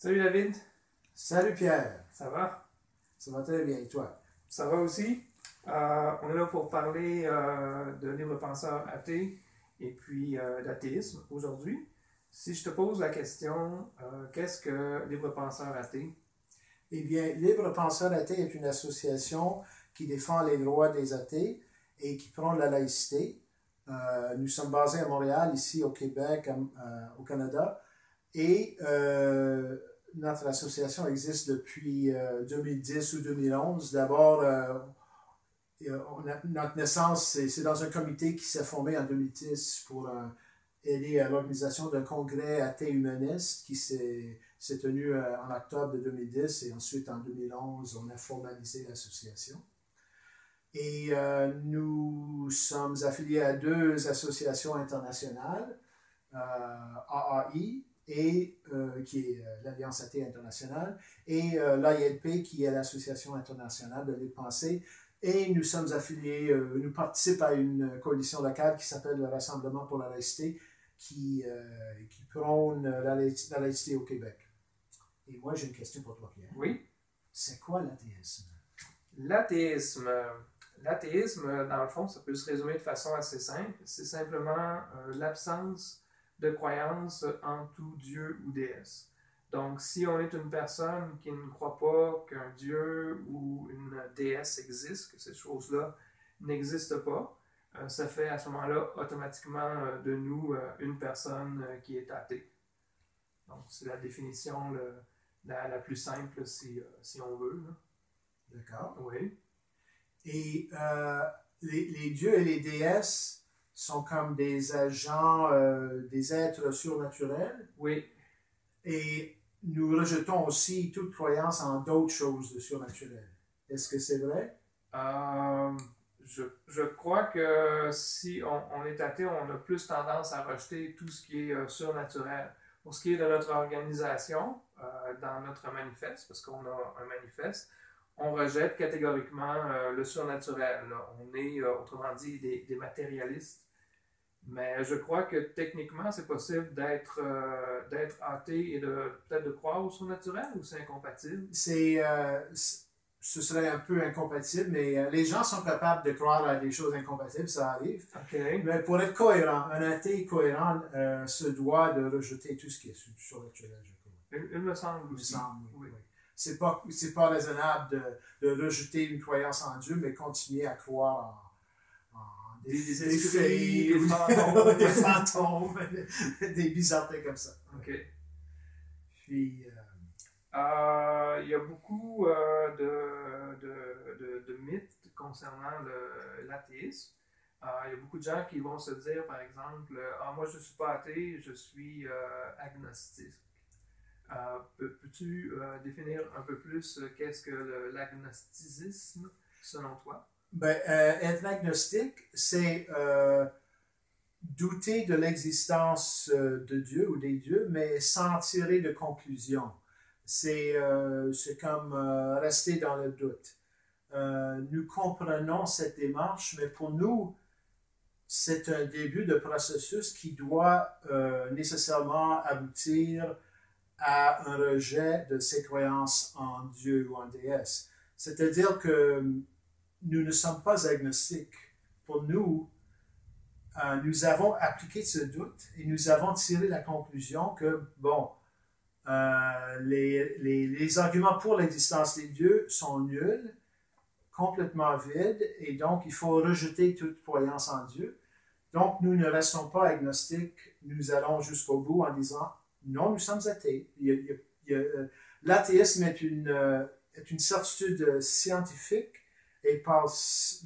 Salut David, Salut Pierre, ça va? ça va très bien et toi? Ça va aussi? On est là pour parler de libre penseur athée et puis d'athéisme aujourd'hui. Si je te pose la question, qu'est-ce que libre penseur athée? Eh bien, Libre Penseur Athée est une association qui défend les droits des athées et qui prône la laïcité. Nous sommes basés à Montréal, ici au Québec, au Canada, et notre association existe depuis 2010 ou 2011. D'abord, notre naissance, c'est dans un comité qui s'est formé en 2010 pour aider à l'organisation d'un congrès athée humaniste qui s'est tenu en octobre de 2010 et ensuite en 2011, on a formalisé l'association. Et nous sommes affiliés à deux associations internationales, AAI, qui est l'Alliance athée internationale, et l'ILP, qui est l'Association internationale de libre pensée. Et nous sommes affiliés, nous participons à une coalition locale qui s'appelle le Rassemblement pour la laïcité, qui prône la laïcité au Québec. Et moi, j'ai une question pour toi, Pierre. Oui. C'est quoi l'athéisme? L'athéisme. L'athéisme, dans le fond, ça peut se résumer de façon assez simple. C'est simplement l'absence de croyance en tout Dieu ou déesse. Donc, si on est une personne qui ne croit pas qu'un Dieu ou une déesse existe, que ces choses-là n'existent pas, ça fait à ce moment-là automatiquement de nous une personne qui est athée. Donc, c'est la définition la plus simple si on veut. D'accord. Oui. Et les dieux et les déesses sont comme des agents, des êtres surnaturels. Oui. Et nous rejetons aussi toute croyance en d'autres choses de surnaturel. Est-ce que c'est vrai? Je crois que si on est athée, on a plus tendance à rejeter tout ce qui est surnaturel. Pour ce qui est de notre organisation, dans notre manifeste, parce qu'on a un manifeste, on rejette catégoriquement le surnaturel. Là. On est, autrement dit, des matérialistes. Mais je crois que techniquement, c'est possible d'être athée et peut-être de croire au surnaturel, ou c'est incompatible? Ce serait un peu incompatible, mais les gens sont capables de croire à des choses incompatibles, ça arrive. Okay. Mais pour être cohérent, un athée cohérent se doit de rejeter tout ce qui est surnaturel, je crois. Il me semble Il me aussi. semble, oui. Oui. C'est pas raisonnable de rejeter une croyance en Dieu, mais continuer à croire en des fées, des fantômes, des bizarretés comme ça. OK. Puis, il y a beaucoup de mythes concernant l'athéisme. Il y a beaucoup de gens qui vont se dire, par exemple, moi je ne suis pas athée, je suis agnostique. Peux-tu définir un peu plus qu'est-ce que l'agnosticisme selon toi? Ben, être agnostique, c'est douter de l'existence de Dieu ou des dieux, mais sans tirer de conclusion. C'est comme rester dans le doute. Nous comprenons cette démarche, mais pour nous, c'est un début de processus qui doit nécessairement aboutir à un rejet de ces croyances en Dieu ou en déesse. C'est-à-dire que nous ne sommes pas agnostiques. Pour nous, nous avons appliqué ce doute et nous avons tiré la conclusion que, bon, les arguments pour l'existence des dieux sont nuls, complètement vides, et donc il faut rejeter toute croyance en Dieu. Donc nous ne restons pas agnostiques, nous allons jusqu'au bout en disant, non, nous sommes athées. L'athéisme est une certitude scientifique, et par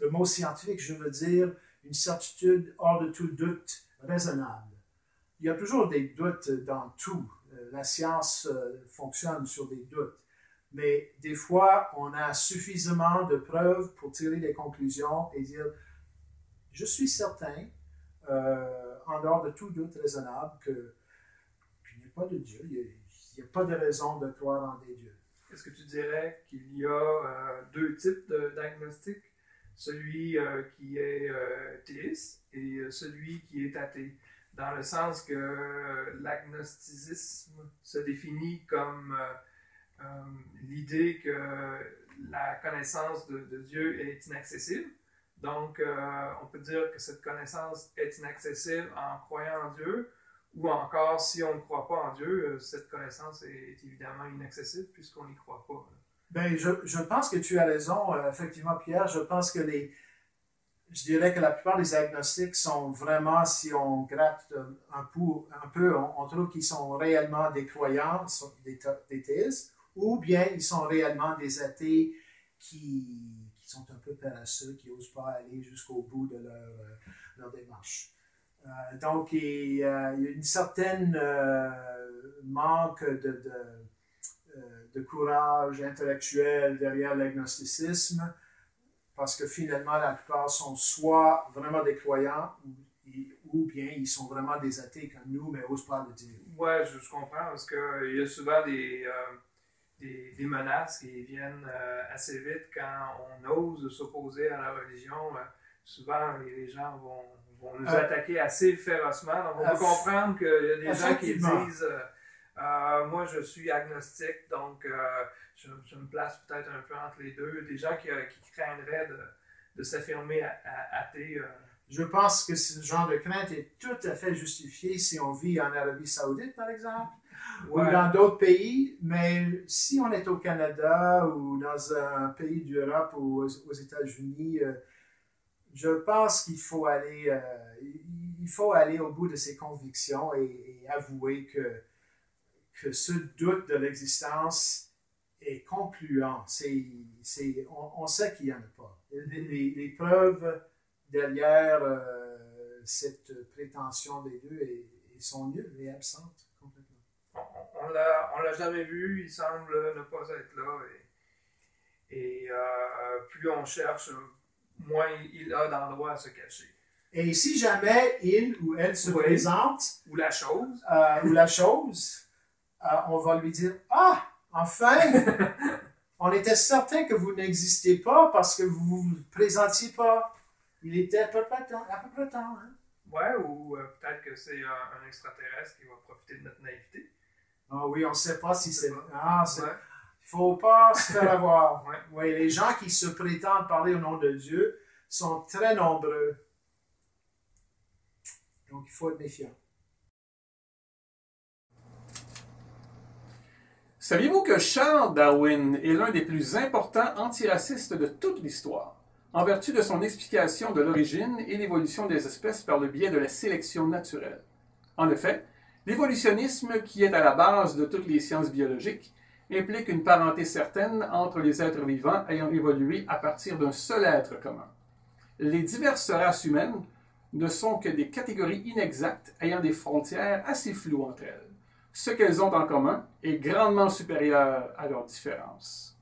le mot scientifique, je veux dire une certitude hors de tout doute raisonnable. Il y a toujours des doutes dans tout. La science fonctionne sur des doutes. Mais des fois, on a suffisamment de preuves pour tirer des conclusions et dire, je suis certain, en dehors de tout doute raisonnable, qu'il n'y a pas de Dieu, il n'y a pas de raison de croire en des dieux. Est-ce que tu dirais qu'il y a deux types d'agnostic, celui qui est théiste et celui qui est athée? dans le sens que l'agnosticisme se définit comme l'idée que la connaissance de Dieu est inaccessible. Donc, on peut dire que cette connaissance est inaccessible en croyant en Dieu, ou encore, si on ne croit pas en Dieu, cette connaissance est évidemment inaccessible puisqu'on n'y croit pas. Ben, je pense que tu as raison, effectivement, Pierre. Je pense que je dirais que la plupart des agnostiques sont vraiment, si on gratte un peu, on trouve qu'ils sont réellement des croyants, des théistes, ou bien ils sont réellement des athées qui sont un peu paresseux, qui n'osent pas aller jusqu'au bout de leur démarche. Donc, il y a une certaine manque de courage intellectuel derrière l'agnosticisme, parce que finalement, la plupart sont soit vraiment des croyants, ou bien ils sont vraiment des athées comme nous, mais n'osent pas le dire. Oui, je comprends, parce qu'il y a souvent des menaces qui viennent assez vite quand on ose s'opposer à la religion. Souvent, les gens vont nous attaquer assez férocement. Donc, on peut comprendre qu'il y a des gens qui disent moi, je suis agnostique, donc je me place peut-être un peu entre les deux. Des gens qui craigneraient de s'affirmer athée. Je pense que ce genre de crainte est tout à fait justifié si on vit en Arabie Saoudite, par exemple, ou dans d'autres pays. Mais si on est au Canada ou dans un pays d'Europe ou aux États-Unis, je pense qu'il faut aller au bout de ses convictions et avouer que ce doute de l'existence est concluant. On sait qu'il n'y en a pas. Les preuves derrière cette prétention des deux sont nulles et absentes complètement. On l'a jamais vu, il semble ne pas être là. Et plus on cherche, moins il a d'endroits à se cacher. Et si jamais il ou elle se présente, ou la chose, on va lui dire « Ah, enfin, on était certain que vous n'existiez pas parce que vous ne vous présentiez pas. Il était à peu près temps. Hein? » Ouais, ou peut-être que c'est un extraterrestre qui va profiter de notre naïveté. Ah oui, on ne sait pas si c'est... Ah, il ne faut pas se faire avoir. Ouais, les gens qui se prétendent parler au nom de Dieu sont très nombreux. Donc, il faut être méfiant. Saviez-vous que Charles Darwin est l'un des plus importants antiracistes de toute l'histoire, en vertu de son explication de l'origine et l'évolution des espèces par le biais de la sélection naturelle? En effet, l'évolutionnisme, qui est à la base de toutes les sciences biologiques, implique une parenté certaine entre les êtres vivants ayant évolué à partir d'un seul être commun. Les diverses races humaines ne sont que des catégories inexactes ayant des frontières assez floues entre elles. Ce qu'elles ont en commun est grandement supérieur à leurs différences.